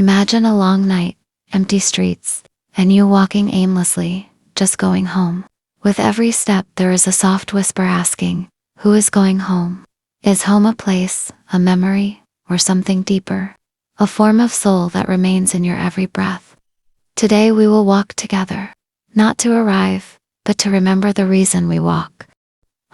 Imagine a long night, empty streets, and you walking aimlessly, just going home. With every step there is a soft whisper asking, who is going home? Is home a place, a memory, or something deeper? A form of soul that remains in your every breath. Today we will walk together, not to arrive, but to remember the reason we walk.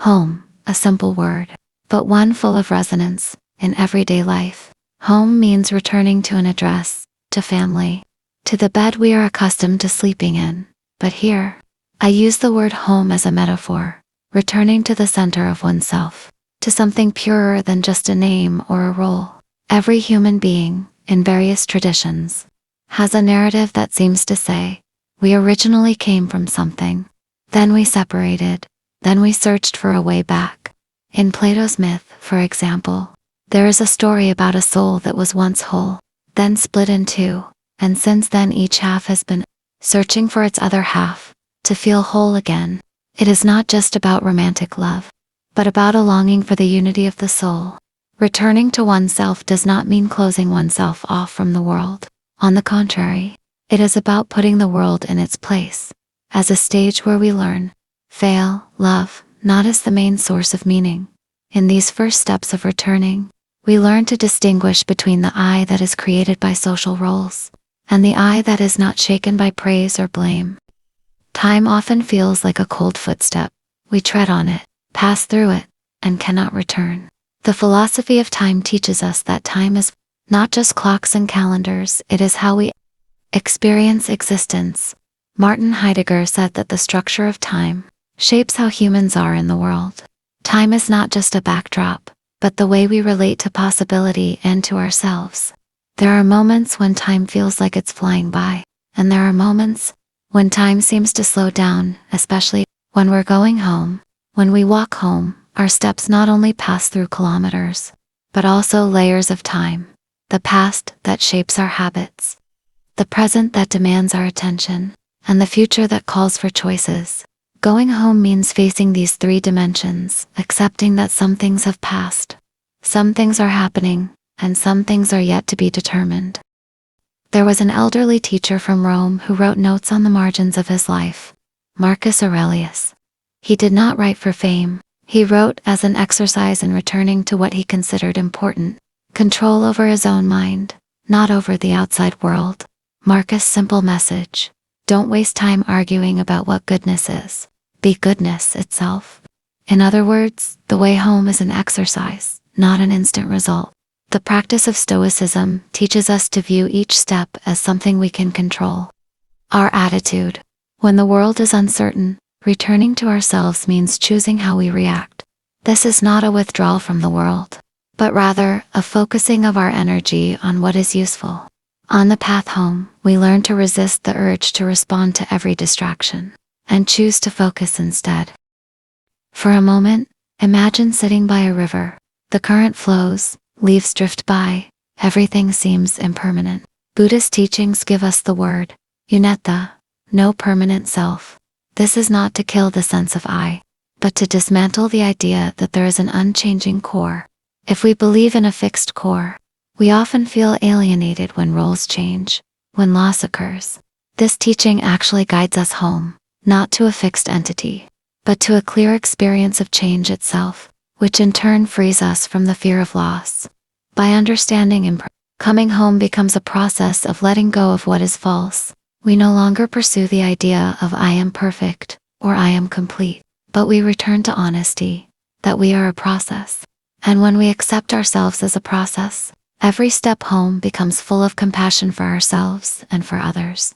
Home, a simple word, but one full of resonance in everyday life. Home means returning to an address, to family, to the bed we are accustomed to sleeping in. But here, I use the word home as a metaphor, returning to the center of oneself, to something purer than just a name or a role. Every human being, in various traditions, has a narrative that seems to say, we originally came from something, then we separated, then we searched for a way back. In Plato's myth, for example, there is a story about a soul that was once whole, then split in two, and since then each half has been searching for its other half, to feel whole again. It is not just about romantic love, but about a longing for the unity of the soul. Returning to oneself does not mean closing oneself off from the world. On the contrary, it is about putting the world in its place, as a stage where we learn, fail, love, not as the main source of meaning. In these first steps of returning, we learn to distinguish between the I that is created by social roles, and the I that is not shaken by praise or blame. Time often feels like a cold footstep. We tread on it, pass through it, and cannot return. The philosophy of time teaches us that time is not just clocks and calendars, it is how we experience existence. Martin Heidegger said that the structure of time shapes how humans are in the world. Time is not just a backdrop, but the way we relate to possibility and to ourselves. There are moments when time feels like it's flying by, and there are moments when time seems to slow down, especially when we're going home. When we walk home, our steps not only pass through kilometers, but also layers of time. The past that shapes our habits, the present that demands our attention, and the future that calls for choices. Going home means facing these three dimensions, accepting that some things have passed, some things are happening, and some things are yet to be determined. There was an elderly teacher from Rome who wrote notes on the margins of his life, Marcus Aurelius. He did not write for fame. He wrote as an exercise in returning to what he considered important, control over his own mind, not over the outside world. Marcus' simple message: don't waste time arguing about what goodness is. Be goodness itself. In other words, the way home is an exercise, not an instant result. The practice of Stoicism teaches us to view each step as something we can control. Our attitude. When the world is uncertain, returning to ourselves means choosing how we react. This is not a withdrawal from the world, but rather a focusing of our energy on what is useful. On the path home, we learn to resist the urge to respond to every distraction, and choose to focus instead. For a moment, imagine sitting by a river. The current flows, leaves drift by, everything seems impermanent. Buddhist teachings give us the word, unetta, no permanent self. This is not to kill the sense of I, but to dismantle the idea that there is an unchanging core. If we believe in a fixed core, we often feel alienated when roles change, when loss occurs. This teaching actually guides us home, not to a fixed entity, but to a clear experience of change itself, which in turn frees us from the fear of loss. By understanding coming home becomes a process of letting go of what is false. We no longer pursue the idea of I am perfect, or I am complete, but we return to honesty, that we are a process. And when we accept ourselves as a process, every step home becomes full of compassion for ourselves and for others.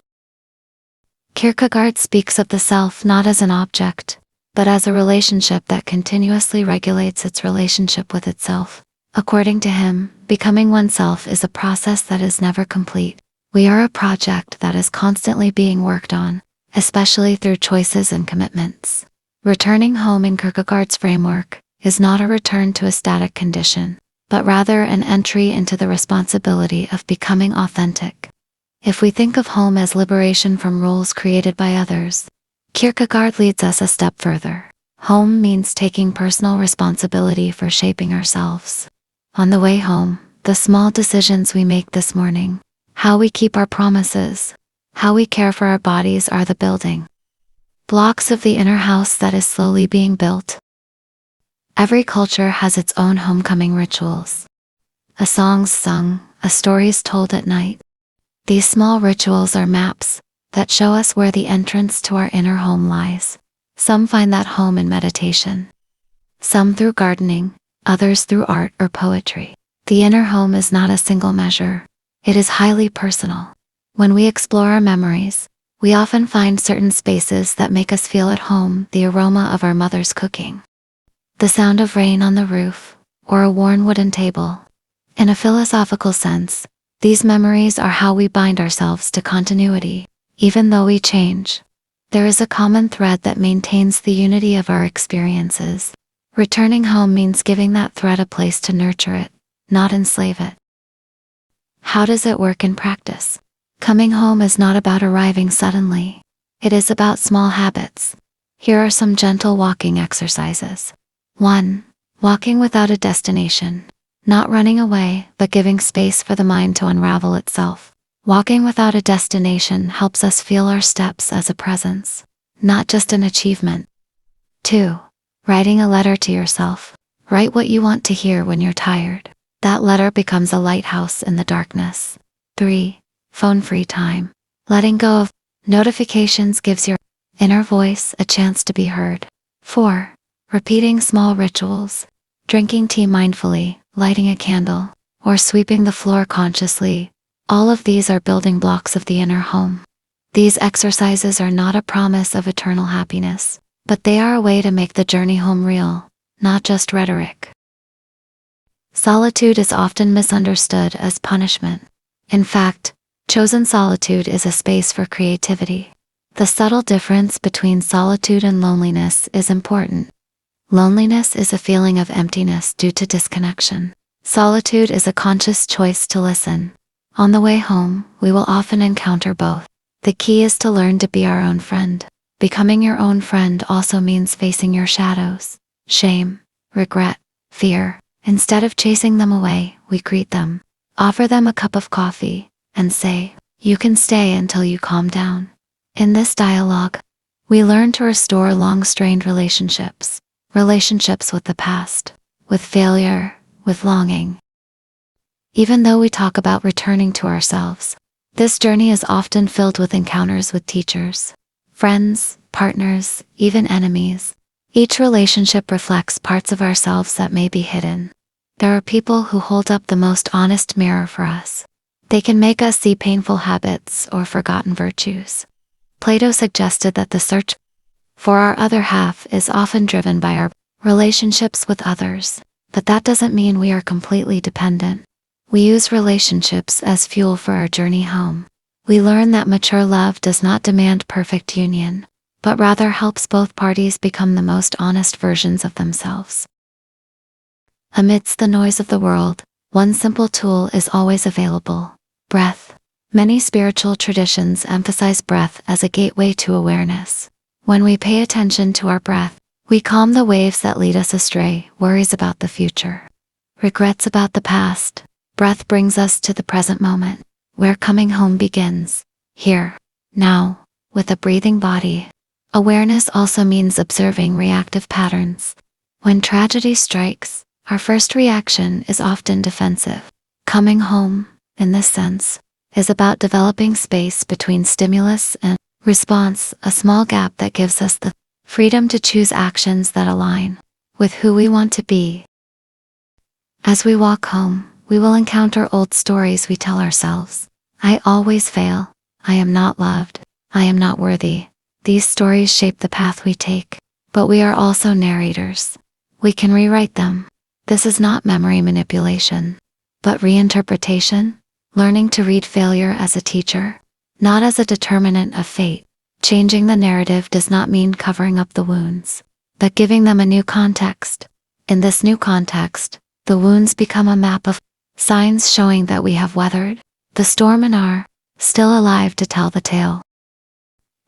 Kierkegaard speaks of the self not as an object, but as a relationship that continuously regulates its relationship with itself. According to him, becoming oneself is a process that is never complete. We are a project that is constantly being worked on, especially through choices and commitments. Returning home in Kierkegaard's framework is not a return to a static condition, but rather an entry into the responsibility of becoming authentic. If we think of home as liberation from rules created by others, Kierkegaard leads us a step further. Home means taking personal responsibility for shaping ourselves. On the way home, the small decisions we make this morning, How we keep our promises, how we care for our bodies are the building blocks of the inner house that is slowly being built. Every culture has its own homecoming rituals. A song's sung, a story's told at night. These small rituals are maps that show us where the entrance to our inner home lies. Some find that home in meditation. Some through gardening, others through art or poetry. The inner home is not a single measure. It is highly personal. When we explore our memories, we often find certain spaces that make us feel at home, the aroma of our mother's cooking, the sound of rain on the roof, or a worn wooden table. In a philosophical sense, these memories are how we bind ourselves to continuity. Even though we change, there is a common thread that maintains the unity of our experiences. Returning home means giving that thread a place to nurture it, not enslave it. How does it work in practice? Coming home is not about arriving suddenly. It is about small habits. Here are some gentle walking exercises. 1. Walking without a destination. Not running away, but giving space for the mind to unravel itself. Walking without a destination helps us feel our steps as a presence, not just an achievement. 2. Writing a letter to yourself. Write what you want to hear when you're tired. That letter becomes a lighthouse in the darkness. 3. Phone-free time. Letting go of notifications gives your inner voice a chance to be heard. 4. Repeating small rituals. Drinking tea mindfully, lighting a candle, or sweeping the floor consciously. All of these are building blocks of the inner home. These exercises are not a promise of eternal happiness, but they are a way to make the journey home real, not just rhetoric. Solitude is often misunderstood as punishment. In fact, chosen solitude is a space for creativity. The subtle difference between solitude and loneliness is important. Loneliness is a feeling of emptiness due to disconnection. Solitude is a conscious choice to listen. On the way home, we will often encounter both. The key is to learn to be our own friend. Becoming your own friend also means facing your shadows, shame, regret, fear. Instead of chasing them away, we greet them, offer them a cup of coffee, and say, "You can stay until you calm down." In this dialogue, we learn to restore long-strained relationships with the past, with failure, with longing. Even though we talk about returning to ourselves, this journey is often filled with encounters with teachers, friends, partners, even enemies. Each relationship reflects parts of ourselves that may be hidden. There are people who hold up the most honest mirror for us. They can make us see painful habits or forgotten virtues. Plato suggested that the search for our other half is often driven by our relationships with others, but that doesn't mean we are completely dependent. We use relationships as fuel for our journey home. We learn that mature love does not demand perfect union, but rather helps both parties become the most honest versions of themselves. Amidst the noise of the world, one simple tool is always available: breath. Many spiritual traditions emphasize breath as a gateway to awareness. When we pay attention to our breath, we calm the waves that lead us astray, worries about the future, regrets about the past. Breath brings us to the present moment, where coming home begins, here, now, with a breathing body. Awareness also means observing reactive patterns. When tragedy strikes, our first reaction is often defensive. Coming home, in this sense, is about developing space between stimulus and response, a small gap that gives us the freedom to choose actions that align with who we want to be. As we walk home, we will encounter old stories we tell ourselves. I always fail. I am not loved. I am not worthy. These stories shape the path we take, but we are also narrators. We can rewrite them. This is not memory manipulation, but reinterpretation, learning to read failure as a teacher, not as a determinant of fate. Changing the narrative does not mean covering up the wounds, but giving them a new context. In this new context, the wounds become a map of signs showing that we have weathered the storm and are still alive to tell the tale.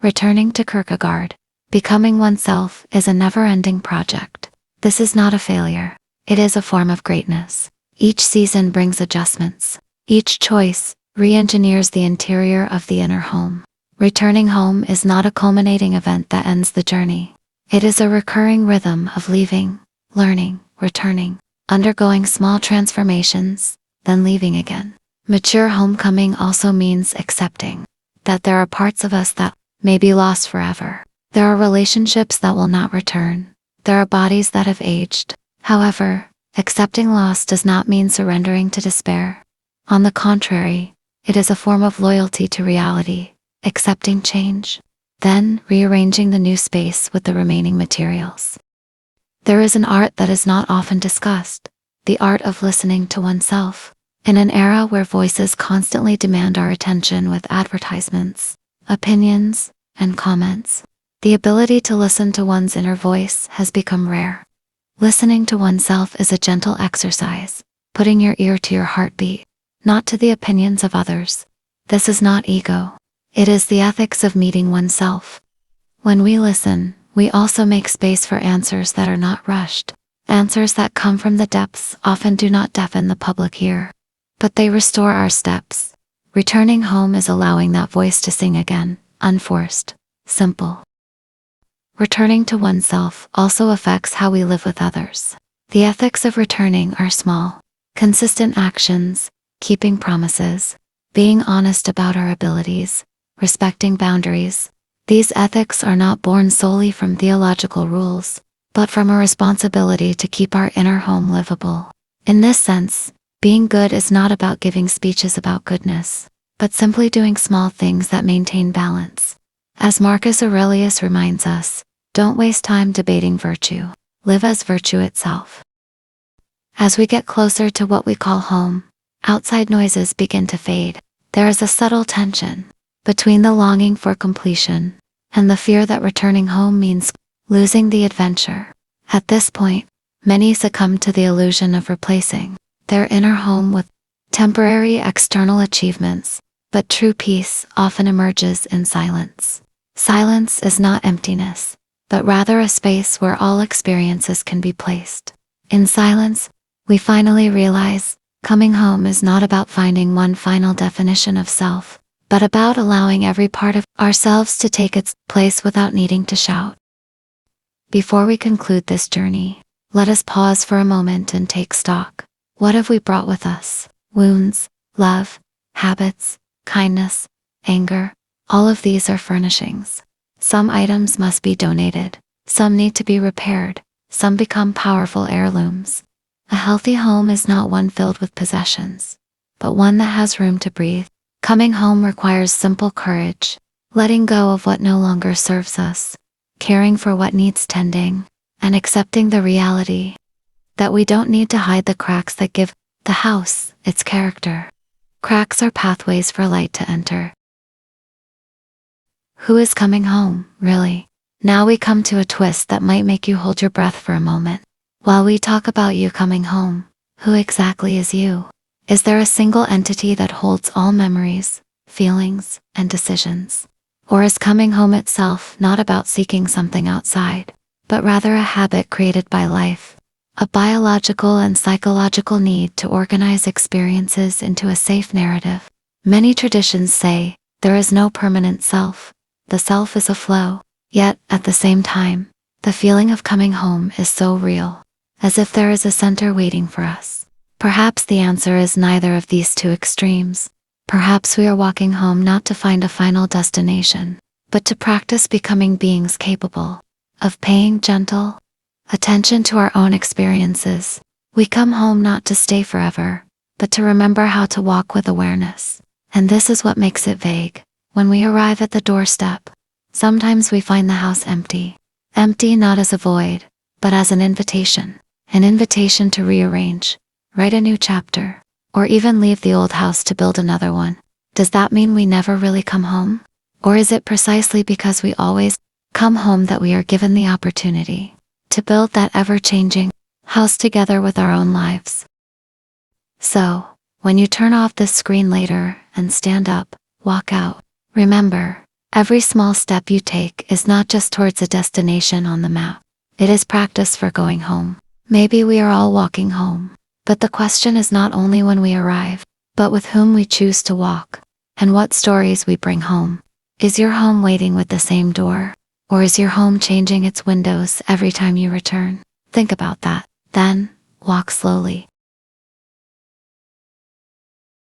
Returning to Kierkegaard, becoming oneself is a never-ending project. This is not a failure. It is a form of greatness. Each season brings adjustments. Each choice, re-engineers the interior of the inner home. Returning home is not a culminating event that ends the journey. It is a recurring rhythm of leaving, learning, returning, undergoing small transformations, then leaving again. Mature homecoming also means accepting that there are parts of us that may be lost forever. There are relationships that will not return. There are bodies that have aged. However, accepting loss does not mean surrendering to despair. On the contrary, it is a form of loyalty to reality, accepting change, then rearranging the new space with the remaining materials. There is an art that is not often discussed, the art of listening to oneself. In an era where voices constantly demand our attention with advertisements, opinions, and comments, the ability to listen to one's inner voice has become rare. Listening to oneself is a gentle exercise, putting your ear to your heartbeat, not to the opinions of others. This is not ego. It is the ethics of meeting oneself. When we listen, we also make space for answers that are not rushed. Answers that come from the depths often do not deafen the public ear, but they restore our steps. Returning home is allowing that voice to sing again, unforced, simple. Returning to oneself also affects how we live with others. The ethics of returning are small, consistent actions, keeping promises, being honest about our abilities, respecting boundaries. These ethics are not born solely from theological rules, but from a responsibility to keep our inner home livable. In this sense, being good is not about giving speeches about goodness, but simply doing small things that maintain balance. As Marcus Aurelius reminds us, don't waste time debating virtue. Live as virtue itself. As we get closer to what we call home, outside noises begin to fade. There is a subtle tension between the longing for completion and the fear that returning home means losing the adventure. At this point, many succumb to the illusion of replacing their inner home with temporary external achievements, but true peace often emerges in silence. Silence is not emptiness, but rather a space where all experiences can be placed. In silence, we finally realize coming home is not about finding one final definition of self, but about allowing every part of ourselves to take its place without needing to shout. Before we conclude this journey, let us pause for a moment and take stock. What have we brought with us? Wounds, love, habits, kindness, anger. All of these are furnishings. Some items must be donated, some need to be repaired, some become powerful heirlooms. A healthy home is not one filled with possessions, but one that has room to breathe. Coming home requires simple courage, letting go of what no longer serves us, caring for what needs tending, and accepting the reality that we don't need to hide the cracks that give the house its character. Cracks are pathways for light to enter. Who is coming home, really? Now we come to a twist that might make you hold your breath for a moment. While we talk about you coming home, who exactly is you? Is there a single entity that holds all memories, feelings, and decisions? Or is coming home itself not about seeking something outside, but rather a habit created by life? A biological and psychological need to organize experiences into a safe narrative. Many traditions say, there is no permanent self. The self is a flow. Yet, at the same time, the feeling of coming home is so real, as if there is a center waiting for us. Perhaps the answer is neither of these two extremes. Perhaps we are walking home not to find a final destination, but to practice becoming beings capable of paying gentle attention to our own experiences. We come home not to stay forever, but to remember how to walk with awareness. And this is what makes it vague. When we arrive at the doorstep, sometimes we find the house empty. Empty not as a void, but as an invitation to rearrange, write a new chapter, or even leave the old house to build another one. Does that mean we never really come home? Or is it precisely because we always come home that we are given the opportunity to build that ever-changing house together with our own lives? So, when you turn off this screen later and stand up, walk out, remember, every small step you take is not just towards a destination on the map. It is practice for going home. Maybe we are all walking home, but the question is not only when we arrive, but with whom we choose to walk, and what stories we bring home. Is your home waiting with the same door? Or is your home changing its windows every time you return? Think about that. Then, walk slowly.